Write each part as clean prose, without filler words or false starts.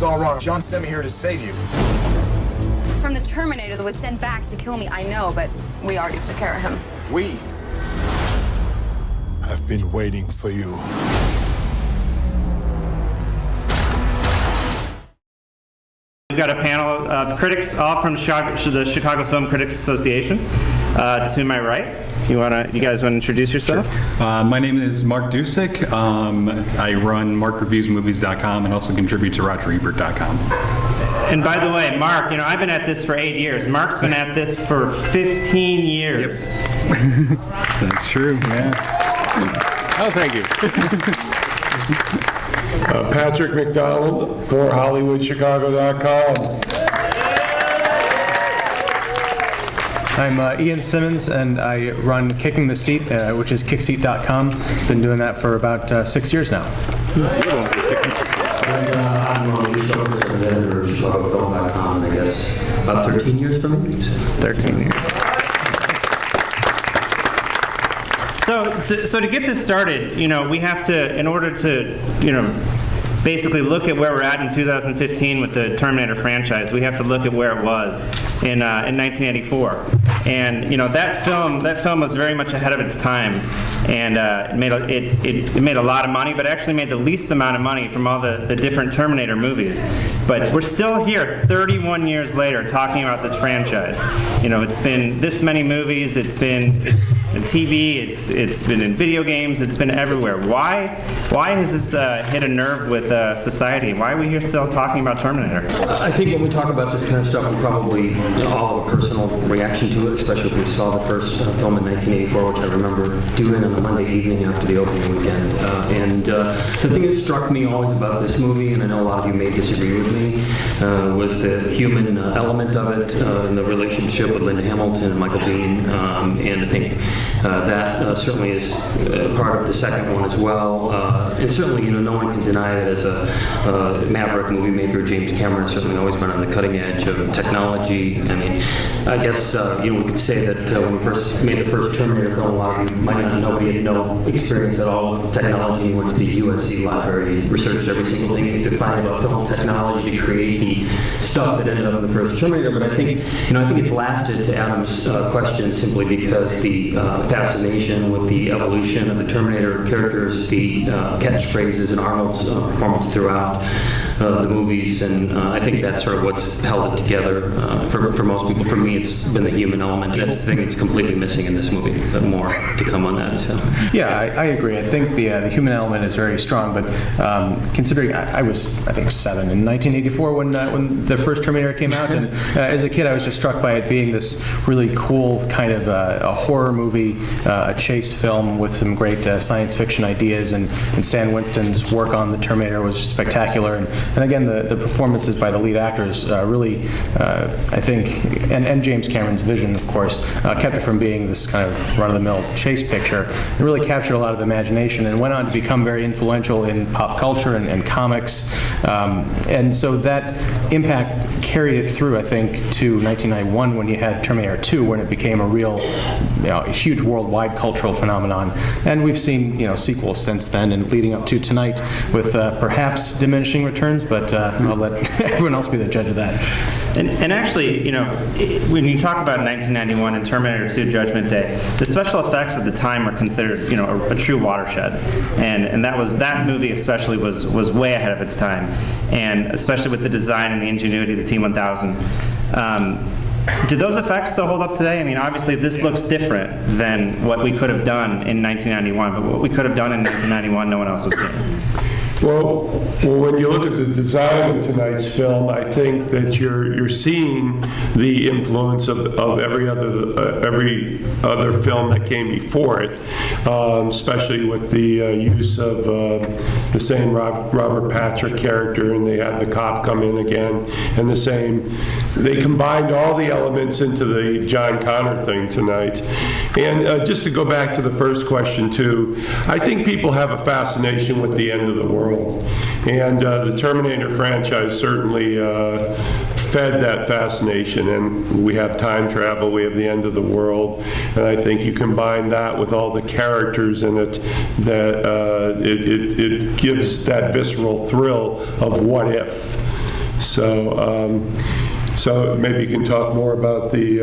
all wrong. John sent me here to save you. From the Terminator that was sent back to kill me, I know, but we already took care of him. We. I've been waiting for you. We've got a panel of critics, all from the Chicago Film Critics Association. To my right, you guys want to introduce yourself? Sure. My name is Mark Dujsik. I run markreviewsmovies.com and also contribute to RogerEbert.com. And by the way, Mark, I've been at this for 8 years. Mark's been at this for 15 years. Yep. That's true, yeah. Oh, thank you. Patrick McDonald for HollywoodChicago.com. I'm Ian Simmons, and I run Kicking the Seat, which is kickseat.com. Been doing that for about 6 years now. I'm Shoquist, the editor of ChicagoFilm.com, I guess about 13 years for me. 13 years. So to get this started, we have to, in order to, basically look at where we're at in 2015 with the Terminator franchise, we have to look at where it was in 1984. And that film was very much ahead of its time, and it made a lot of money, but actually made the least amount of money from all the different Terminator movies. But we're still here 31 years later talking about this franchise. It's been this many movies, it's been in TV, it's been in video games, it's been everywhere. Why has this hit a nerve with society? Why are we here still talking about Terminator? I think when we talk about this kind of stuff, we probably all have a personal reaction to it, especially if we saw the first film in 1984, which I remember doing on a Monday evening after the opening weekend. And the thing that struck me always about this movie, and I know a lot of you may disagree with me, was the human element of it, and the relationship with Linda Hamilton and Michael Biehn, and I think that certainly is part of the second one as well. And certainly, no one can deny that as a maverick movie maker, James Cameron has certainly always been on the cutting edge of technology. I mean, I guess we could say that when we first made the first Terminator film, a lot of you might not know, we had no experience at all with technology. We went to the USC library, researched every single thing you could find about film technology to create the stuff that ended up in the first Terminator. But I think it's lasted, to Adam's question, simply because the fascination with the evolution of the Terminator characters, the catchphrases in Arnold's performance throughout the movies, and I think that's sort of what's held it together for most people. For me, it's been the human element. That's the thing that's completely missing in this movie, but more to come on that. So. Yeah, I agree. I think the human element is very strong, but considering I was 7 in 1984 when the first Terminator came out, and as a kid I was just struck by it being this really cool kind of a horror movie, a chase film with some great science fiction ideas, and Stan Winston's work on the Terminator was spectacular, and again the performances by the lead actors really I think, and James Cameron's vision, of course, kept it from being this kind of run-of-the-mill chase picture. It really captured a lot of imagination and went on to become very influential in pop culture and comics, and so that impact carried it through, I think, to 1991 when you had Terminator 2, when it became a real huge worldwide cultural phenomenon. And we've seen sequels since then and leading up to tonight with perhaps diminishing returns, but I'll let everyone else be the judge of that. And actually, when you talk about 1991 and Terminator 2 Judgment Day, the special effects at the time were considered, a true watershed, and that movie especially was way ahead of its time, and especially with the design and the ingenuity of the T-1000. Do those effects still hold up today? I mean, obviously this looks different than what we could have done in 1991, but what we could have done in 1991, no one else was doing. Well, when you look at the design of tonight's film, I think that you're seeing the influence of every other film that came before it, especially with the use of the same Robert Patrick character, and they had the cop come in again, and the same. They combined all the elements into the John Connor thing tonight. And just to go back to the first question too, I think people have a fascination with the end of the world. And the Terminator franchise certainly fed that fascination. And we have time travel, we have the end of the world, and I think you combine that with all the characters in it, that it gives that visceral thrill of what if. So maybe you can talk more about the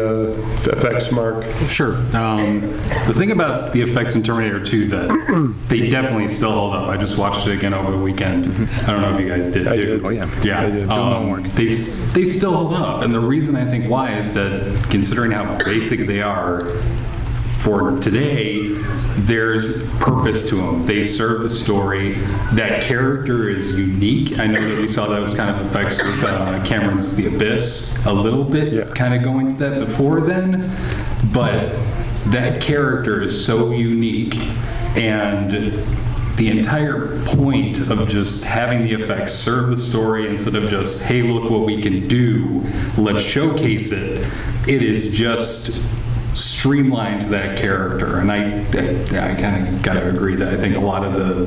effects, Mark. Sure. The thing about the effects in Terminator 2 that they definitely still hold up. I just watched it again over the weekend. I don't know if you guys did. I did. Oh, yeah. Yeah. I did. They still hold up. And the reason I think why is that considering how basic they are for today, there's purpose to them. They serve the story. That character is unique. I know that we saw those kind of effects with Cameron's The Abyss a little bit, kind of going to that before then, but that character is so unique, and the entire point of just having the effects serve the story instead of just, hey, look what we can do, let's showcase it, it is just streamlined that character. And I kind of got to agree that I think a lot of the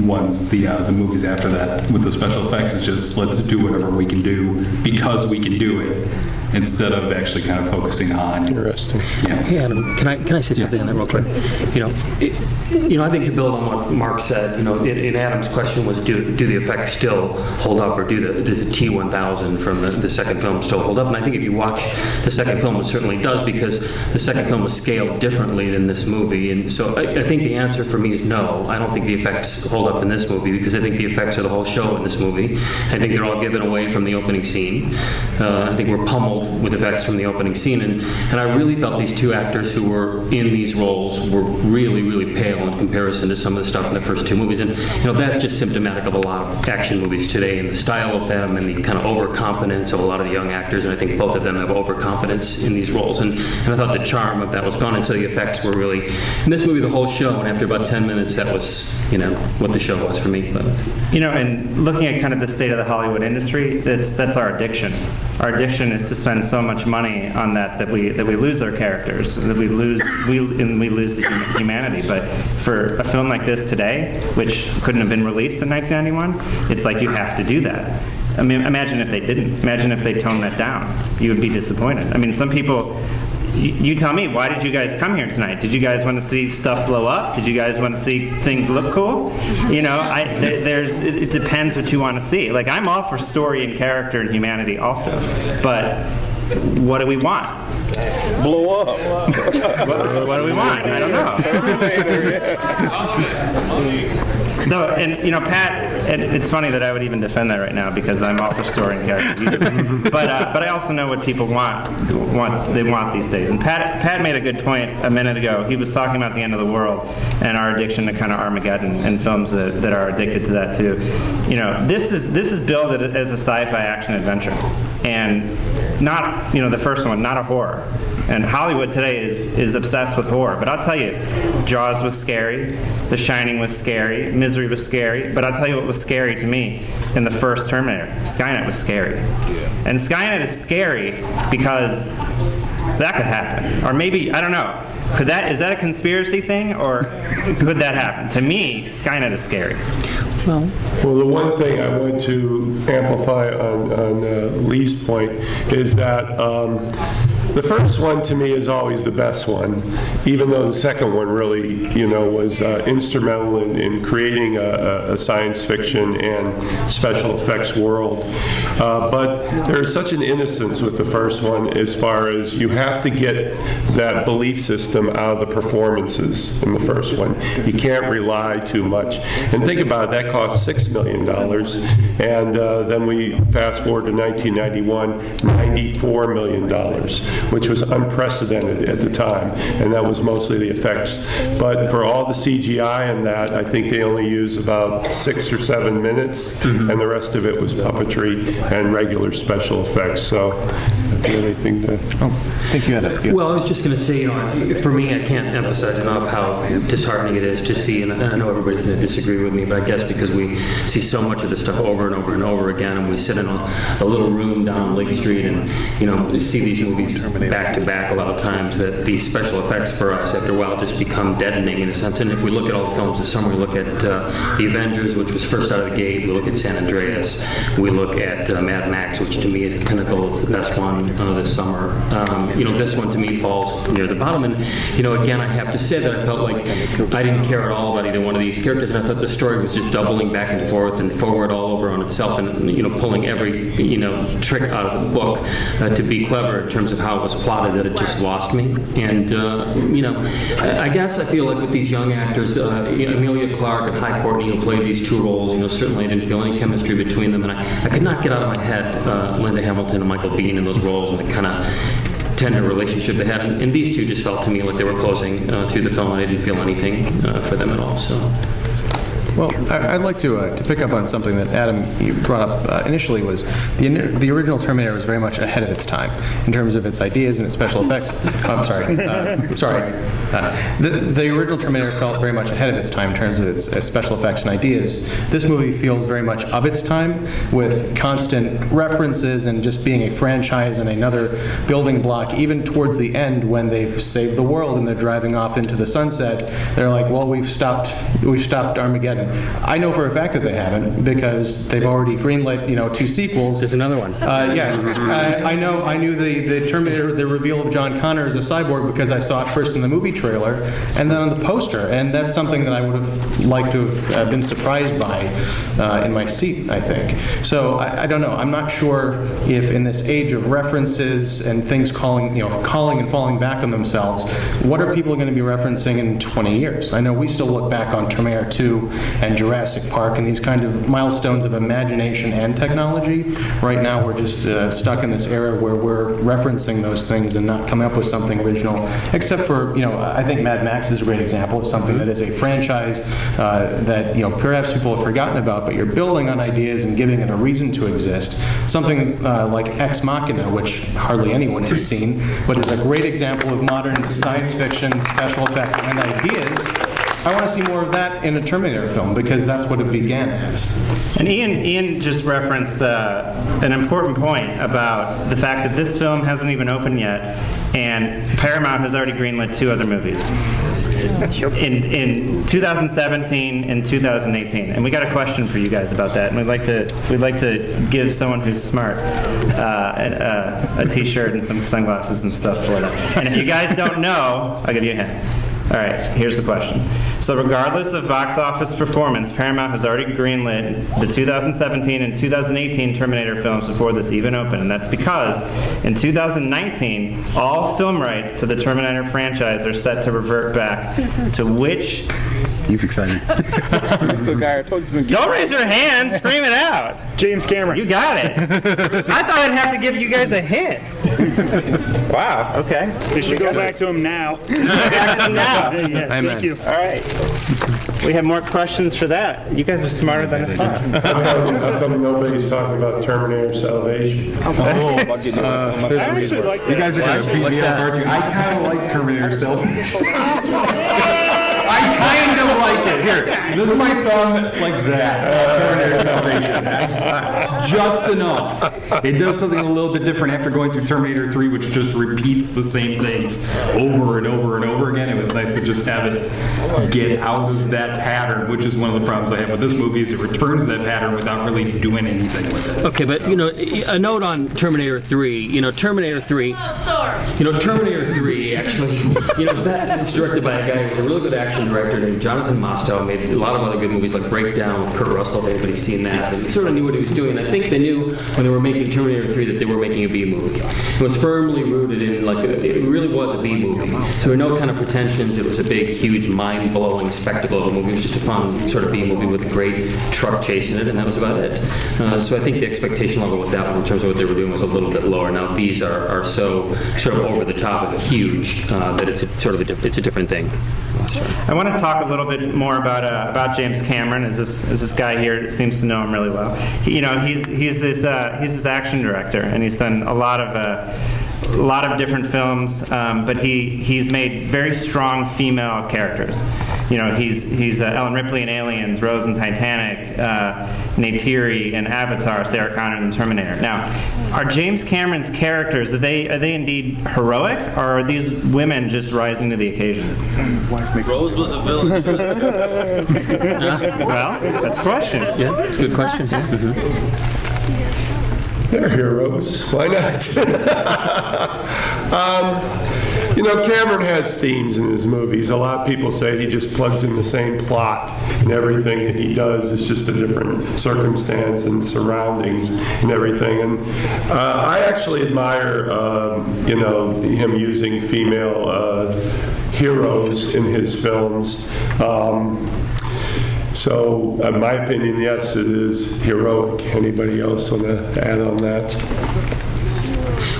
ones, the movies after that with the special effects is just, let's do whatever we can do because we can do it, instead of actually kind of focusing on. Interesting. Hey, Adam, can I say something on that real quick? I think to build on what Mark said, in Adam's question was, do the effects still hold up, or does the T-1000 from the second film still hold up? And I think if you watch the second film, it certainly does, because the second film was scaled differently than this movie. And so I think the answer for me is no. I don't think the effects hold up in this movie, because I think the effects are the whole show in this movie. I think they're all given away from the opening scene. I think we're pummeled with effects from the opening scene, and I really felt these two actors who were in these roles were really, really pale in comparison to some of the stuff in the first two movies. And that's just symptomatic of a lot of action movies today, and the style of them, and the kind of overconfidence of a lot of the young actors. And I think both of them have overconfidence in these roles, and I thought the charm of that was gone. And so the effects were really, in this movie, the whole show, and after about 10 minutes, that was what the show was for me. But and looking at kind of the state of the Hollywood industry, that's our addiction. Our addiction is to spend so much money on that we lose our characters, that we lose the humanity. But for a film like this today, which couldn't have been released in 1991, it's like you have to do that. I mean, imagine if they didn't. Imagine if they toned that down. You would be disappointed. I mean, some people. You tell me, why did you guys come here tonight? Did you guys want to see stuff blow up? Did you guys want to see things look cool? It depends what you want to see. Like, I'm all for story and character and humanity also, but what do we want? Blow up. What do we want? I don't know. So, Pat, and it's funny that I would even defend that right now, because I'm all for story and character. But I also know what people want these days. And Pat made a good point a minute ago. He was talking about the end of the world and our addiction to kind of Armageddon, and films that are addicted to that too. This is billed as a sci-fi action adventure, and not the first one, not a horror. And Hollywood today is obsessed with horror. But I'll tell you, Jaws was scary, The Shining was scary, Misery was scary, but I'll tell you what was scary to me in the first Terminator. Skynet was scary. Yeah. And Skynet is scary because that could happen. Or maybe, I don't know, is that a conspiracy thing, or could that happen? To me, Skynet is scary. Well, the one thing I want to amplify on Lee's point is that the first one to me is always the best one, even though the second one really, was instrumental in creating a science fiction and special effects world. But there is such an innocence with the first one, as far as you have to get that belief system out of the performances in the first one. You can't rely too much. And think about it, that cost $6 million. And then we fast forward to 1991, $94 million, which was unprecedented at the time, and that was mostly the effects. But for all the CGI and that, I think they only use about 6 or 7 minutes, and the rest of it was puppetry and regular special effects. So, anything to? I think you had it. Well, I was just going to say, for me, I can't emphasize enough how disheartening it is to see, and I know everybody's going to disagree with me, but I guess because we see so much of this stuff over and over and over again, and we sit in a little room down Lake Street and see these movies movies back to back a lot of times that the special effects for us after a while just become deadening in a sense. And if we look at all the films this summer, we look at The Avengers, which was first out of the gate. We look at San Andreas. We look at Mad Max, which to me is the pinnacle. It's the best one this summer. This one to me falls near the bottom. And, again, I have to say that I felt like I didn't care at all about either one of these characters. And I thought the story was just doubling back and forth and forward all over on itself and, pulling every, trick out of the book to be clever in terms of how it was plotted that it just lost me. And, I guess I feel like with these young actors, Amelia Clarke and Hy Courtney, who played these two roles, certainly I didn't feel any chemistry between them. And I could not get out of my head Linda Hamilton and Michael Biehn in those roles and the kind of tender relationship they had. And these two just felt to me like they were closing through the film, and I didn't feel anything for them at all. So. Well, I'd like to pick up on something that Adam you brought up initially. Was the original Terminator was very much ahead of its time in terms of its ideas and its special effects. Oh, I'm sorry. The original Terminator felt very much ahead of its time in terms of its special effects and ideas. This movie feels very much of its time, with constant references and just being a franchise and another building block. Even towards the end, when they've saved the world and they're driving off into the sunset, they're like, "Well, we've stopped Armageddon." I know for a fact that they haven't, because they've already greenlit, 2 sequels. There's another one. I knew the Terminator, the reveal of John Connor as a cyborg, because I saw it first in the movie trailer and then on the poster, and that's something that I would have liked to have been surprised by in my seat, I think. So I don't know. I'm not sure if in this age of references and things calling and falling back on themselves, what are people going to be referencing in 20 years? I know we still look back on Terminator 2 and Jurassic Park and these kind of milestones of imagination and technology. Right now we're just stuck in this era where we're referencing those things and not coming up with something original, except for, I think Mad Max is a great example of something that is a franchise that, perhaps people have forgotten about, but you're building on ideas and giving it a reason to exist. Something like Ex Machina, which hardly anyone has seen, but is a great example of modern science fiction, special effects, and ideas. I want to see more of that in a Terminator film, because that's what it began as. And Ian just referenced an important point about the fact that this film hasn't even opened yet, and Paramount has already greenlit 2 other movies in 2017 and 2018. And we got a question for you guys about that, and we'd like to give someone who's smart a T-shirt and some sunglasses and stuff for them. And if you guys don't know, I'll give you a hint. All right, here's the question. So regardless of box office performance, Paramount has already greenlit the 2017 and 2018 Terminator films before this even opened, and that's because in 2019, all film rights to the Terminator franchise are set to revert back to which... He's excited. Don't raise your hand, scream it out. James Cameron. You got it. I thought I'd have to give you guys a hint. Wow, okay. You should go back to him now. Back to him now. Yeah, thank you. All right. We have more questions for that. You guys are smarter than I thought. How come nobody's talking about Terminator Salvation? There's a reason. Like you guys are going to beat me up, aren't you? I kind of like Terminator Salvation. I kind of like it. Here, this is my thumb like that. Terminator Salvation. Just enough. It does something a little bit different after going through Terminator 3, which just repeats the same things over and over and over again. It was nice to just have it get out of that pattern, which is one of the problems I have with this movie, is it returns that pattern without really doing anything with it. Okay, but, a note on Terminator 3. Terminator 3, actually, it's directed by a guy who's a really good action director named Jonathan Mostow. Made a lot of other good movies like Breakdown with Kurt Russell, if anybody's seen that. And he sort of knew what he was doing. I think they knew when they were making Terminator 3 that they were making a B movie. It was firmly rooted in, it really was a B movie. So there were no kind of pretensions. It was a big, huge, mind-blowing spectacle of a movie. It was just a fun sort of B movie with a great truck chase in it, and that was about it. So I think the expectation level with that one in terms of what they were doing was a little bit lower. Now these are so sort of over the top and huge that it's a different thing. I want to talk a little bit more about James Cameron, as this guy here seems to know him really well. He's this action director, and he's done a lot of a lot of different films, but he's made very strong female characters. You know, he's Ellen Ripley in Aliens, Rose in Titanic, Neytiri in Avatar, Sarah Connor in The Terminator. Now, are James Cameron's characters, are they indeed heroic, or are these women just rising to the occasion? Rose was a villain. Well, that's a question. Yeah, it's a good question. Yeah. They're heroes. Why not? You know, Cameron has themes in his movies. A lot of people say he just plugs in the same plot, and everything that he does is just a different circumstance and surroundings and everything. And I actually admire, you know, him using female heroes in his films. So, in my opinion, yes, it is heroic. Anybody else want to add on that?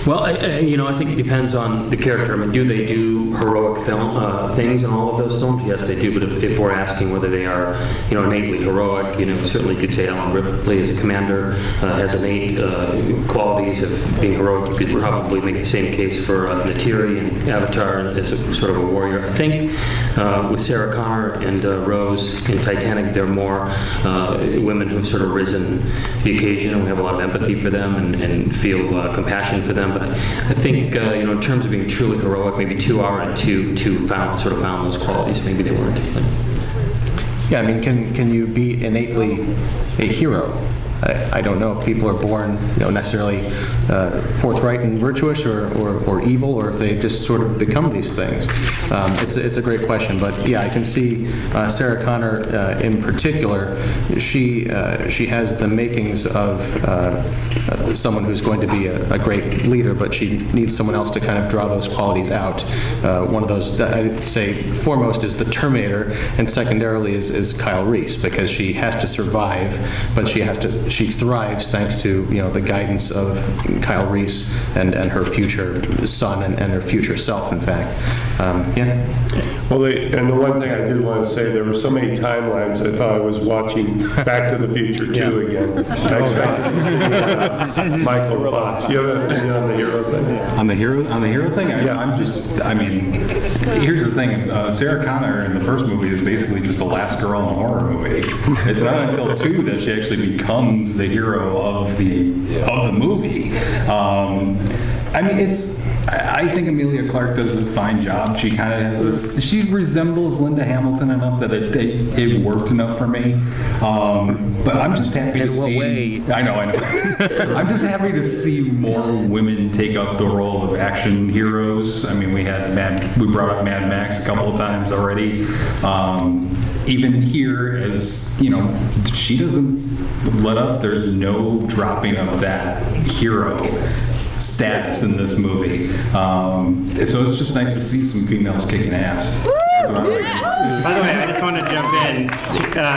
Well, you know, I think it depends on the character. I mean, do they do heroic things in all of those films? Yes, they do. But if we're asking whether they are, you know, innately heroic, you know, certainly you could say Ellen Ripley as a commander has innate qualities of being heroic. You could probably make the same case for Neytiri and Avatar as a sort of a warrior. I think with Sarah Connor and Rose in Titanic, they're more women who've sort of risen the occasion, and we have a lot of empathy for them and feel compassion for them. But I think, you know, in terms of being truly heroic, maybe 2 Hour and 2 found those qualities. Maybe they weren't. Yeah, I mean, can you be innately a hero? I don't know if people are born, you know, necessarily forthright and virtuous or evil, or if they just sort of become these things. It's a great question, but yeah, I can see Sarah Connor in particular. She has the makings of someone who's going to be a great leader, but she needs someone else to kind of draw those qualities out. One of those, I'd say, foremost is the Terminator, and secondarily is Kyle Reese, because she has to survive, but she thrives thanks to, you know, the guidance of Kyle Reese and her future son and her future self, in fact. Yeah. Well, and the one thing I did want to say, there were so many timelines, I thought I was watching Back to the Future 2 again. I expected to see Michael Fox. You have anything on the hero thing? On the hero thing, I mean, here's the thing. Sarah Connor in the first movie is basically just the last girl in a horror movie. It's not until 2 that she actually becomes the hero of the movie. I mean, I think Emilia Clarke does a fine job. She kind of has this, she resembles Linda Hamilton enough that it worked enough for me. But I'm just happy to see. In what way? I know. I'm just happy to see more women take up the role of action heroes. I mean, we brought up Mad Max a couple of times already. Even here, as you know, she doesn't let up. There's no dropping of that hero status in this movie. So it's just nice to see some females kicking ass. By the way, I just want to jump in.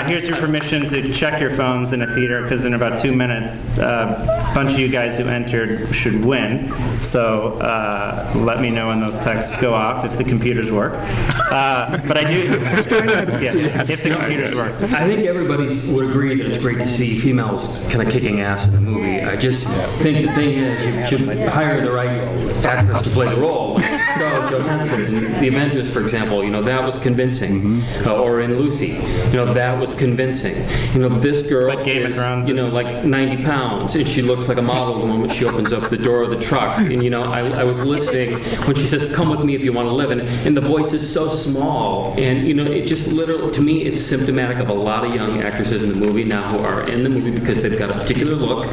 Here's your permission to check your phones in a theater, because in about 2 minutes, a bunch of you guys who entered should win. So let me know when those texts go off, if the computers work. But I do. If the computers work. I think everybody would agree that it's great to see females kind of kicking ass in the movie. I just think the thing is, you should hire the right actors to play the role. Scarlett Johansson in The Avengers, for example, you know, that was convincing. Or in Lucy, you know, that was convincing. You know, this girl is, you know, like 90 pounds, and she looks like a model the moment she opens up the door of the truck. And, you know, I was listening when she says, "Come with me if you want to live," and the voice is so small. And, you know, it just literally, to me, it's symptomatic of a lot of young actresses in the movie now who are in the movie because they've got a particular look.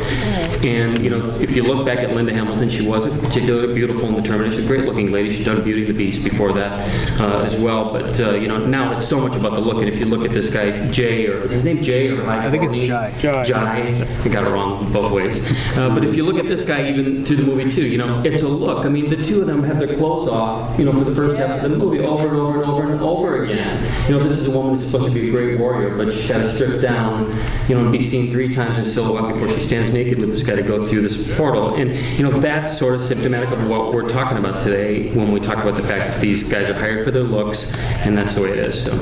And, you know, if you look back at Linda Hamilton, she wasn't particularly beautiful in The Terminator. She's a great looking lady. She's done Beauty and the Beast before that as well. But, you know, now it's so much about the look. And if you look at this guy, Jay, or is his name Jay or I think it's Jai. Jai. I got it wrong both ways. But if you look at this guy even through the movie too, you know, it's a look. I mean, the two of them have their clothes off, you know, for the first half of the movie over and over and over and over again. You know, this is a woman who's supposed to be a great warrior, but she's got to strip down, you know, and be seen 3 times in silhouette before she stands naked with this guy to go through this portal. And, you know, that's sort of symptomatic of what we're talking about today when when we talk about the fact that these guys are hired for their looks, and that's the way it is. So.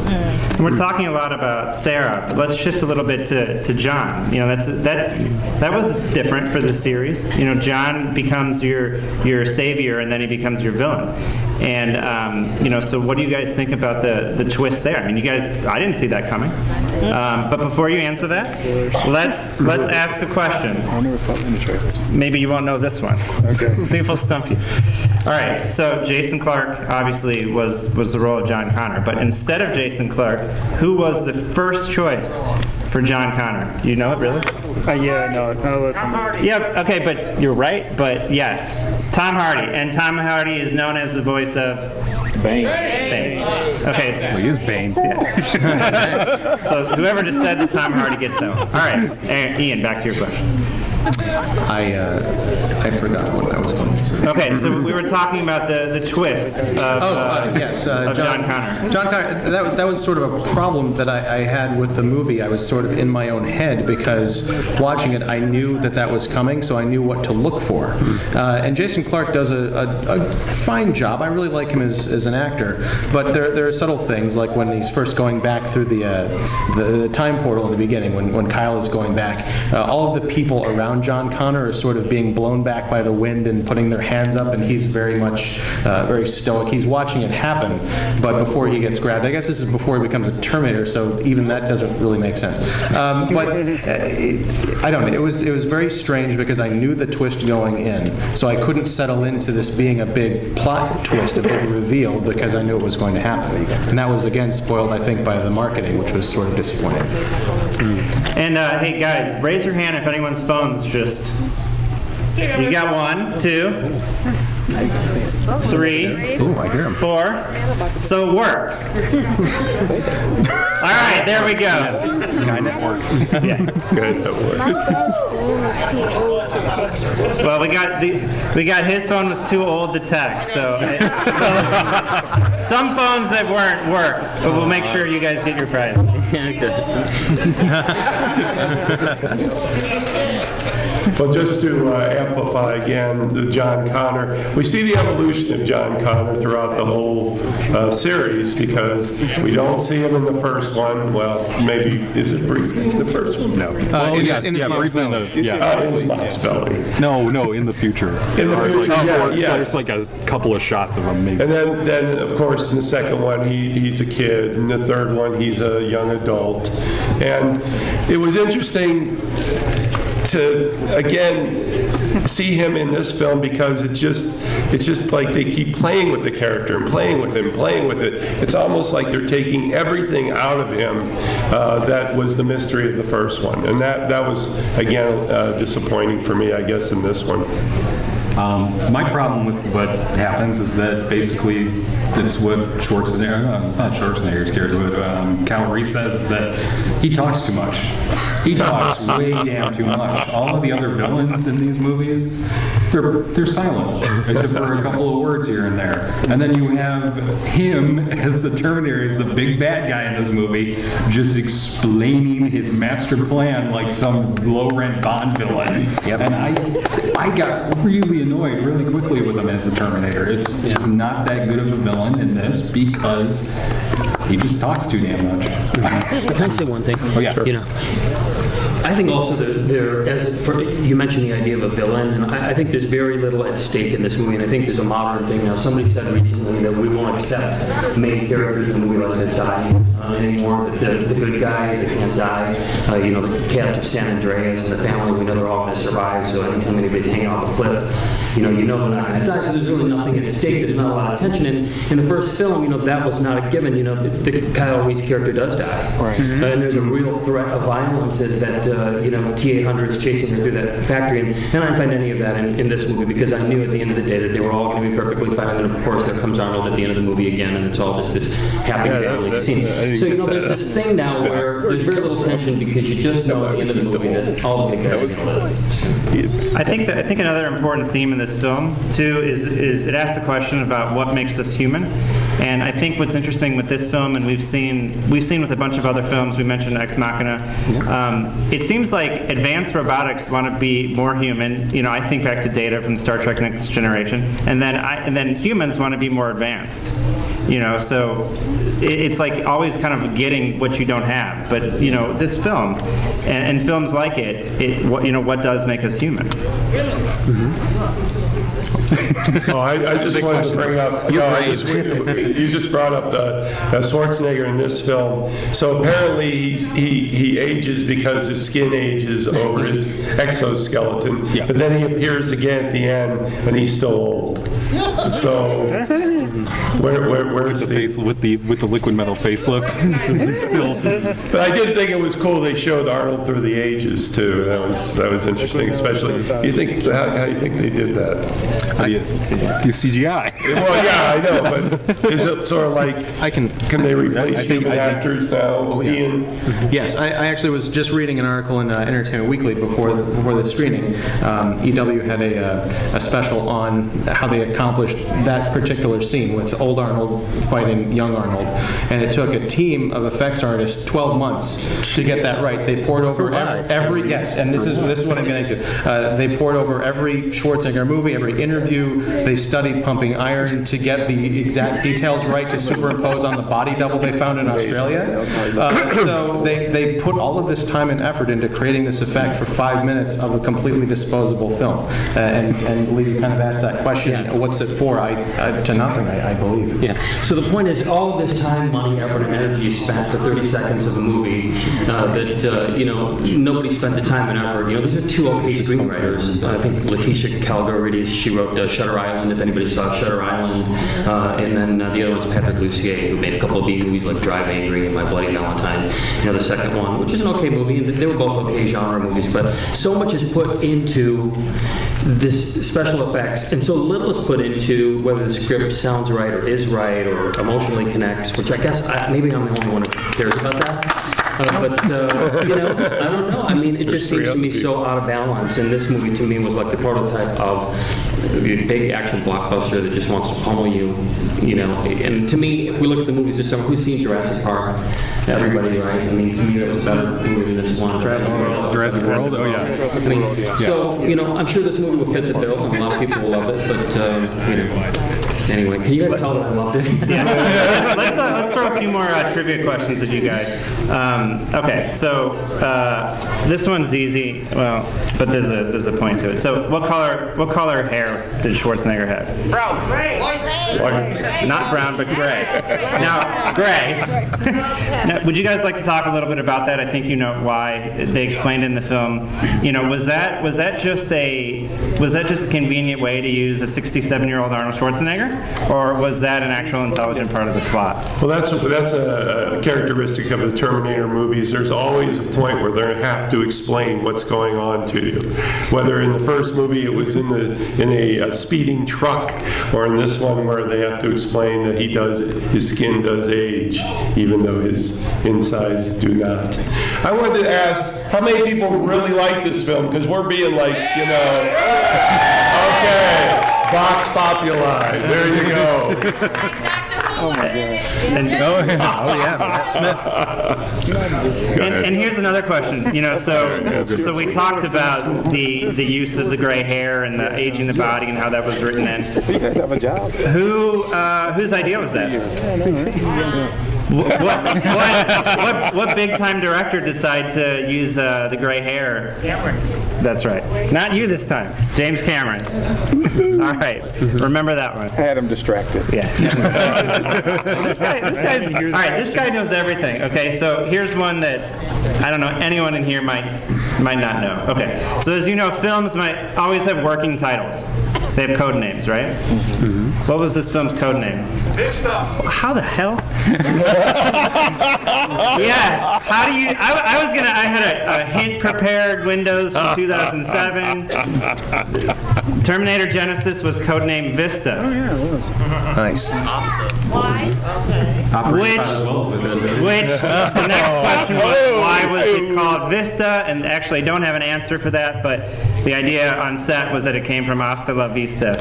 We're talking a lot about Sarah, but let's shift a little bit to John. You know, that was different for the series. You know, John becomes your savior, and then he becomes your villain. And you know, so what do you guys think about the twist there? I mean, you guys, I didn't see that coming. But before you answer that, let's ask a question. I never saw it in the trailers. Maybe you won't know this one. Okay. See if we'll stump you. All right. So Jason Clarke obviously was the role of John Connor, but instead of Jason Clarke, who was the first choice for John Connor? Do you know it really? Yeah, no, that's Tom Hardy. Yeah. Okay, but you're right. But yes, Tom Hardy, and Tom Hardy is known as the voice of Bane. Okay. So He is Bane. yeah. So whoever just said that Tom Hardy gets that one. All right, Ian, back to your question. I forgot what I was going to say. Okay, so we were talking about the twist of, of John Connor. John Connor, that was sort of a problem that I had with the movie. I was sort of in my own head because watching it, I knew that was coming, so I knew what to look for. And Jason Clarke does a fine job. I really like him as an actor, but there are subtle things, like when he's first going back through the time portal in the beginning, when Kyle is going back, all of the people around John Connor are sort of being blown back by the wind and putting their hands up, and he's very much very stoic. He's watching it happen, but before he gets grabbed, I guess this is before he becomes a Terminator, so even that doesn't really make sense. But I don't know. It was very strange because I knew the twist going in, so I couldn't settle into this being a big plot twist, a big reveal, because I knew it was going to happen. And that was again spoiled, I think, by the marketing, which was sort of disappointing. And hey guys, raise your hand if anyone's phone's just... You got 1, 2, 3, 4. So it worked. All right, there we go. Skynet works. Yeah. Skynet works. Well, we got his phone was too old to text, so some phones that weren't worked, but we'll make sure you guys get your prize. Well, just to amplify again the John Connor, we see the evolution of John Connor throughout the whole series, because we don't see him in the first one. Well, maybe, is it briefly in the first one? No. Briefly in the, In his mom's belly. No, in the future. In the future, There's like a couple of shots of him, maybe. And then, of course, in the second one, he's a kid. In the third one, he's a young adult. And it was interesting to, again, see him in this film, because it's just like they keep playing with the character and playing with it. It's almost like they're taking everything out of him that was the mystery of the first one. And that was, again, disappointing for me, I guess, in this one. My problem with what happens is that basically that's what Schwarzenegger, it's not Schwarzenegger's character, but Cal Reese says, is that he talks too much. He talks way damn too much. All of the other villains in these movies, they're silent, except for a couple of words here and there. And then you have him as the Terminator, as the big bad guy in this movie, just explaining his master plan like some low-rent Bond villain. Yep. And I got really annoyed really quickly with him as a Terminator. It's not that good of a villain in this because he just talks too damn much. Can I say one thing? Oh, yeah. Sure. You know, I think also you mentioned the idea of a villain, and I think there's very little at stake in this movie, and I think there's a modern thing now. Somebody said recently that we won't accept main characters in the movie like dying anymore, that the good guys that can't die, the cast of San Andreas and the family, we know they're all going to survive, so anytime anybody's hanging off a cliff, you know they're not going to die, so there's really nothing at stake, there's not a lot of tension. In the first film, that was not a given, the Kyle Reese character does die. Right. And there's a real threat of violence is that, T-800's chasing her through that factory, and I didn't find any of that in this movie, because I knew at the end of the day that they were all going to be perfectly fine, and of course there comes Arnold at the end of the movie again, and it's all just this happy family scene. So, there's this thing now where there's very little tension, because you just know at the end of the movie that all of the guys are going to live. I think another important theme in this film, too, is it asks the question about what makes us human. And I think what's interesting with this film, and we've seen with a bunch of other films, we mentioned Ex Machina, it seems like advanced robotics want to be more human. You know, I think back to Data from Star Trek Next Generation, and then humans want to be more advanced. You know, so it's like always kind of getting what you don't have. But you know, this film and films like what does make us human? I just wanted to bring up. You just brought up the Schwarzenegger in this film. So apparently he ages because his skin ages over his exoskeleton. Yeah. But then he appears again at the end, and he's still old. So where's the face with the liquid metal facelift? Still. But I did think it was cool they showed Arnold through the ages too. That was interesting, especially. How do you think they did that? You CGI. Well, yeah, I know, but is it sort of like can they replace human actors now? Oh, yeah. Ian? Yes, I actually was just reading an article in Entertainment Weekly before the screening. EW had a special on how they accomplished that particular scene with old Arnold fighting young Arnold, and it took a team of effects artists 12 months to get that right. They poured over every yes, and this is what I'm getting to. They poured over every Schwarzenegger movie, every interview. They studied pumping iron to get the exact details right to superimpose on the body double they found in Australia. So they put all of this time and effort into creating this effect for 5 minutes of a completely disposable film. And Lee kind of asked that question, what's it for? To nothing, I believe. Yeah. So the point is, all of this time, money, effort, and energy is spent for 30 seconds of a movie nobody spent the time and effort. You know, these are two okay screenwriters. I think Letitia Calgarides, she wrote Shutter Island, if anybody saw Shutter Island, and then the other one's Patrick Lussier, who made a couple of B movies like Drive Angry and My Bloody Valentine. You know, the second one, which is an okay movie, and they were both okay genre movies, but so much is put into this special effects, and so little is put into whether the script sounds right or is right or emotionally connects, which I guess maybe I'm the only one who cares about that. But I don't know. I mean, it just seems to me so out of balance, and this movie to me was like the prototype of a big action blockbuster that just wants to pummel you, you know. And to me, if we look at the movies this summer, who's seen Jurassic Park? Everybody, right? I mean, to me, that was a better movie than this one. Jurassic World? Oh, yeah. I mean, so, you know, I'm sure this movie will fit the bill, and a lot of people will love it, but, anyway, can you guys tell that I loved it? Yeah. Let's throw a few more trivia questions at you guys. Okay, so this one's easy, well, but there's a point to it. So what color hair did Schwarzenegger have? Brown. Gray. Not brown, but gray. Now, gray. Now, would you guys like to talk a little bit about that? I think you know why. They explained in the film. You know, was that just a convenient way to use a 67-year-old Arnold Schwarzenegger? Or was that an actual intelligent part of the plot? Well, that's a characteristic of the Terminator movies. There's always a point where they have to explain what's going on to you. Whether in the first movie it was in a speeding truck, or in this one where they have to explain that his skin does age, even though his insides do not. I wanted to ask, how many people really like this film? Because we're being like, you know, okay. Vox Populi. There you go. Oh my God. Matt Smith. And here's another question. You know, so we talked about the use of the gray hair and the aging the body and how that was written in. You guys have a job. Whose idea was that? What big time director decided to use the gray hair? Cameron. That's right. Not you this time. James Cameron. All right. Remember that one. I had him distracted. Yeah. This guy knows everything. Okay, so here's one that I don't know, anyone in here might not know. Okay. So as you know, films might always have working titles. They have code names, right? Mm-hmm. What was this film's code name? Vista. How the hell? Yes. How do you? I had a hint prepared. Windows from 2007. Terminator Genisys was codenamed Vista. Oh yeah, it was. Nice. Why? Which the next question was, why was it called Vista? And actually actually don't have an answer for that, but the idea on set was that it came from Hasta La Vista.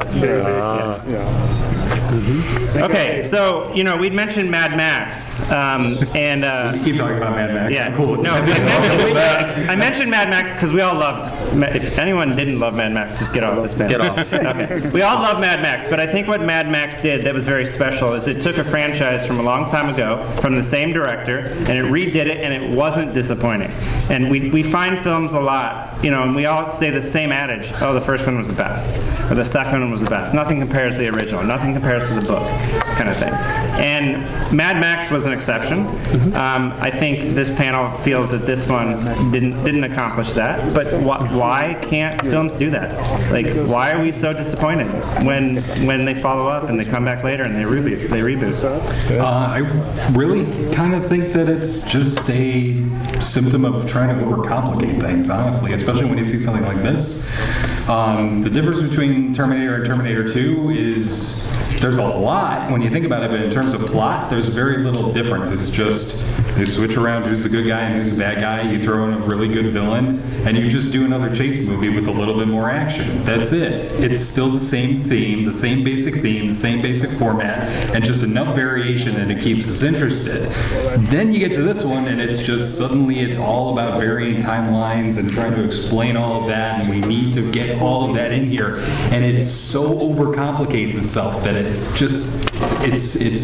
Okay, so, we'd mentioned Mad Max, and... You keep talking about Mad Max. Yeah. Cool. No, I mentioned Mad Max because we all loved... If anyone didn't love Mad Max, just get off this panel. Get off. Okay. We all love Mad Max, but I think what Mad Max did that was very special is it took a franchise from a long time ago, from the same director, and it redid it, and it wasn't disappointing. And we find films a lot, and we all say the same adage, oh, the first one was the best, or the second one was the best. Nothing compares to the original. Nothing compares to the book, kind of thing. And Mad Max was an exception. I think this panel feels that this one didn't accomplish that. But why can't films do that? Like, why are we so disappointed when they follow up and they come back later and they reboot? I really kind of think that it's just a symptom of trying to overcomplicate things, honestly, especially when you see something like this. The difference between Terminator and Terminator 2 is there's a lot when you think about it, but in terms of plot, there's very little difference. It's just they switch around who's the good guy and who's the bad guy. You throw in a really good villain, and you just do another chase movie with a little bit more action. That's it. It's still the same theme, the same basic format, and just enough variation that it keeps us interested. Then you get to this one, and it's just suddenly it's all about varying timelines and trying to explain all of that, and we need to get all of that in here. And it so overcomplicates itself that it's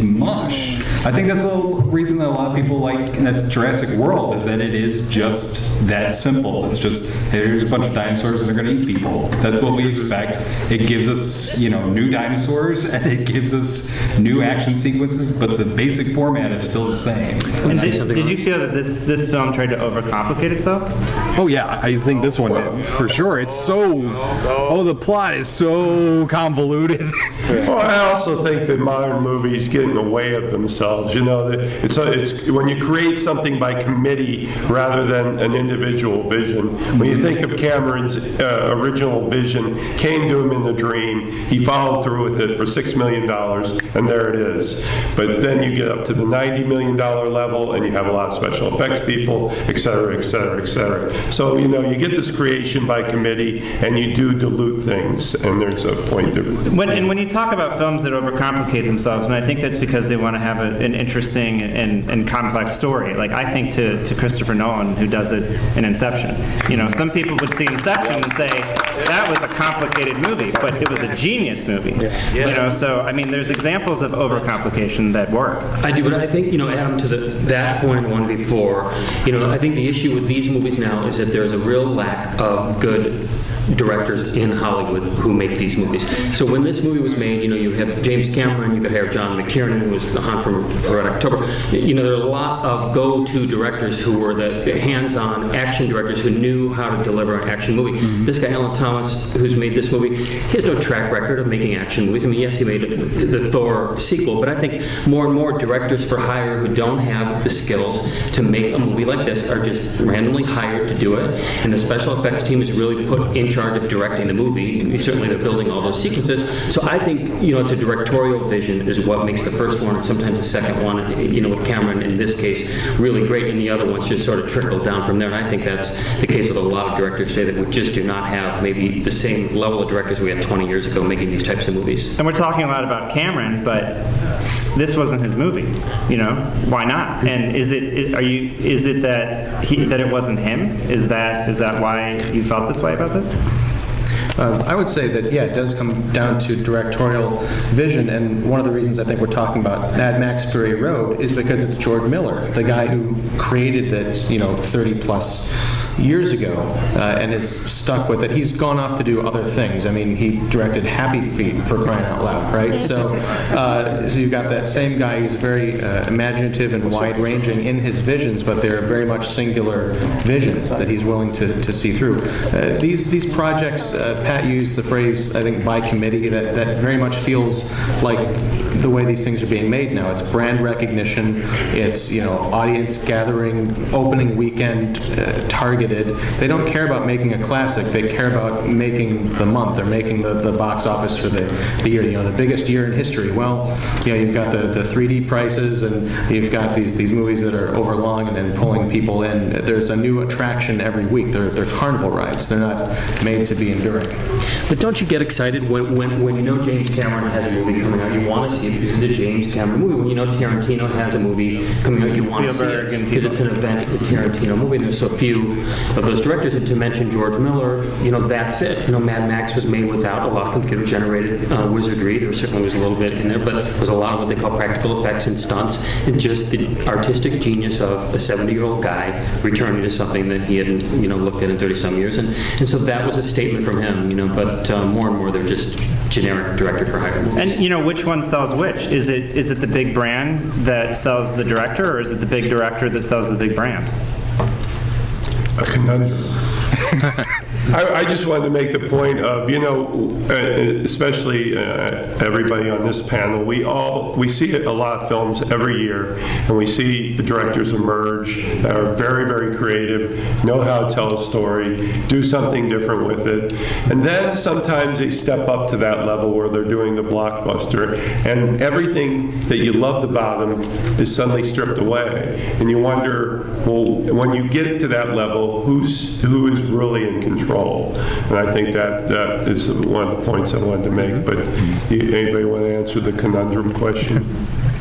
mush. I think that's the reason that a lot of people like Jurassic World is that it is just that simple. It's just, hey, here's a bunch of dinosaurs and they're going to eat people. That's what we expect. It gives us, new dinosaurs and it gives us new action sequences, but the basic format is still the same. And did you feel that this film tried to overcomplicate itself? Oh yeah, I think this one did, for sure. It's the plot is so convoluted. Well, I also think that modern movies get in the way of themselves. That it's when you create something by committee rather than an individual vision. When you think of Cameron's original vision, came to him in a dream. He followed through with it for $6 million, and there it is. But then you get up to the $90 million level, and you have a lot of special effects people, et cetera, et cetera, et cetera. So you get this creation by committee, and you do dilute things, and there's a point to it. When you talk about films that overcomplicate themselves, and I think that's because they want to have an interesting and complex story. Like I think to Christopher Nolan, who does it in Inception. Some people would see Inception and say that was a complicated movie, but it was a genius movie. So I mean, there's examples of overcomplication that work. I do, but I think Adam, to that point, one before, I think the issue with these movies now is that there's a real lack of good directors in Hollywood who make these movies. So when this movie was made, you have James Cameron, you could have John McTiernan, who was The Hunt for Red October. There are a lot of go-to directors who were the hands-on action directors who knew how to deliver an action movie. This guy, Alan Thomas, who's made this movie, he has no track record of making action movies. I mean, yes, he made the Thor sequel, but I think more and more directors for hire who don't have the skills to make a movie like this are just randomly hired to do it, and the special effects team is really put in charge of directing the movie. Certainly they're building all those sequences. So I think, it's a directorial vision is what makes the first one and sometimes the second one, with Cameron in this case, really great, and the other ones just sort of trickle down from there. And I think that's the case with a lot of directors today that we just do not have maybe the same level of directors we had 20 years ago making these types of movies. And we're talking a lot about Cameron, but this wasn't his movie. Why not? And is it that it wasn't him? Is that why you felt this way about this? I would say that, it does come down to directorial vision, and one of the reasons I think we're talking about Mad Max Fury Road is because it's George Miller, the guy who created this, 30-plus years ago, and is stuck with it. He's gone off to do other things. I mean, he directed Happy Feet, for crying out loud, right? So you've got that same guy who's very imaginative and wide-ranging in his visions, but they're very much singular visions that he's willing to see through. These projects, Pat used the phrase, I think, by committee, that very much feels like the way these things are being made now. It's brand recognition, it's audience gathering, opening weekend target targeted. They don't care about making a classic. They care about making the month. They're making the box office for the year. You know, the biggest year in history. Well, you know, you've got the 3D prices, and you've got these movies that are overlong and then pulling people in. There's a new attraction every week. They're carnival rides. They're not made to be enduring. But don't you get excited when you know James Cameron has a movie coming out? You want to see it because it's a James Cameron movie. When you know Tarantino has a movie coming out, you want to see it because it's an event. It's a Tarantino movie. And there's so few of those directors. And to mention George Miller, you know, that's it. You know, Mad Max was made without a lot of computer-generated wizardry. There certainly was a little bit in there, but it was a lot of what they call practical effects and stunts, and just the artistic genius of a 70-year-old guy returning to something that he hadn't, you know, looked at in 30-some years. And so that was a statement from him, you know, but more and more they're just generic director for hire movies. And, you know, which one sells which? Is it the big brand that sells the director, or is it the big director that sells the big brand? A conundrum. I just wanted to make the point of, you know, especially everybody on this panel, we see a lot of films every year, and we see the directors emerge that are very, very creative, know how to tell a story, do something different with it, and then sometimes they step up to that level where they're doing the blockbuster, and everything that you loved about them is suddenly stripped away, and you wonder, well, when you get to that level, who is really in control? And I think that is one of the points I wanted to make. But anybody want to answer the conundrum question?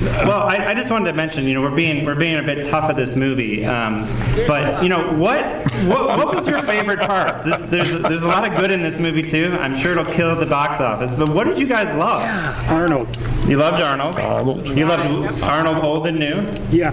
Well, I just wanted to mention, you know, we're being a bit tough at this movie, but you know, what was your favorite part? There's a lot of good in this movie too. I'm sure it'll kill the box office. But what did you guys love? Arnold. You loved Arnold. You loved Arnold, old and new. Yeah.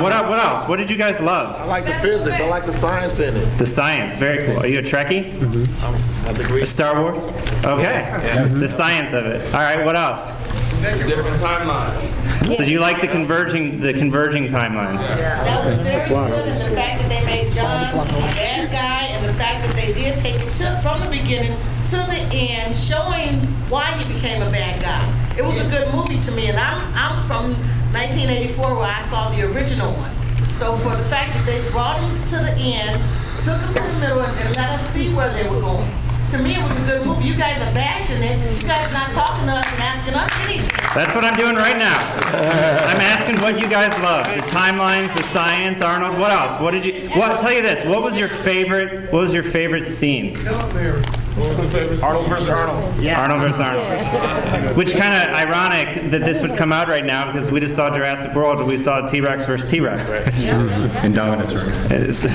What else? What did you guys love? I like the physics. I like the science in it. The science, very cool. Are you a Trekkie? Mm-hmm. A Star Wars? Okay. Yeah. The science of it. All right. What else? Different timelines. So you like the converging timelines? That was very good, and the fact that they made John a bad guy, and the fact that they did take it from the beginning to the end, showing why he became a bad guy. It was a good movie to me, and I'm from 1984 where I saw the original one. So for the fact that they brought him to the end, took him to the middle, and let us see where they were going. To me, it was a good movie. You guys are bashing it. You guys are not talking to us and asking us anything. That's what I'm doing right now. I'm asking what you guys love. The timelines, the science, Arnold. What else? What did you? What? Tell you this. What was your favorite? What was your favorite scene? Arnold versus Arnold. Yeah. Arnold versus Arnold. Which kind of ironic that this would come out right now, because we just saw Jurassic World and we saw T-Rex versus T-Rex. Indominus Rex. The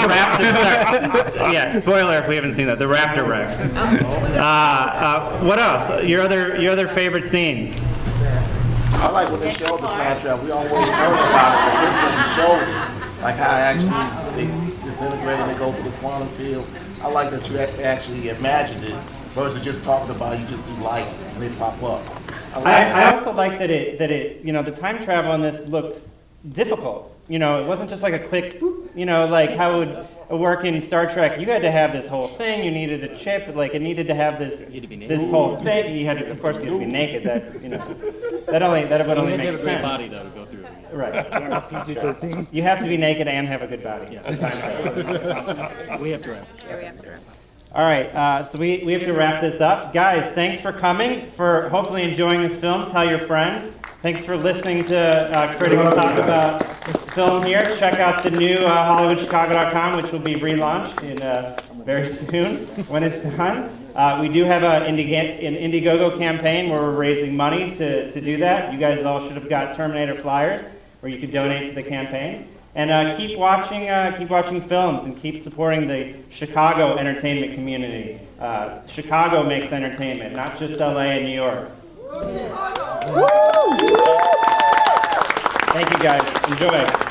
Raptor. Yeah. Spoiler if we haven't seen that. The Raptor Rex. What else? Your other favorite scenes? I like when they showed the time travel. We always heard about it, but this one showed like how actually they disintegrate and they go through the quantum field. I like that you actually imagined it versus just talking about it. You just do light and they pop up. I also like that it you know, the time travel in this looked difficult. You know, it wasn't just like a quick boop, you know, like how it would work in Star Trek. You had to have this whole thing. You needed a chip. Like it needed to have this whole thing. You had to, of course, you had to be naked. That, you know, that would only make sense. You have to have a great body though to go through. Right. You have to be naked and have a good body. Yeah. We have to wrap. Yeah, we have to wrap. All right, so we have to wrap this up. Guys, thanks for coming, for hopefully enjoying this film. Tell your friends. Thanks for listening to critics talk about film here. Check out the new HollywoodChicago.com, which will be relaunched in very soon when it's done. We do have an Indiegogo campaign where we're raising money to do that. You guys all should have got Terminator flyers where you could donate to the campaign. And keep watching films and keep supporting the Chicago entertainment community. Chicago makes entertainment, not just LA and New York. Thank you guys. Enjoy.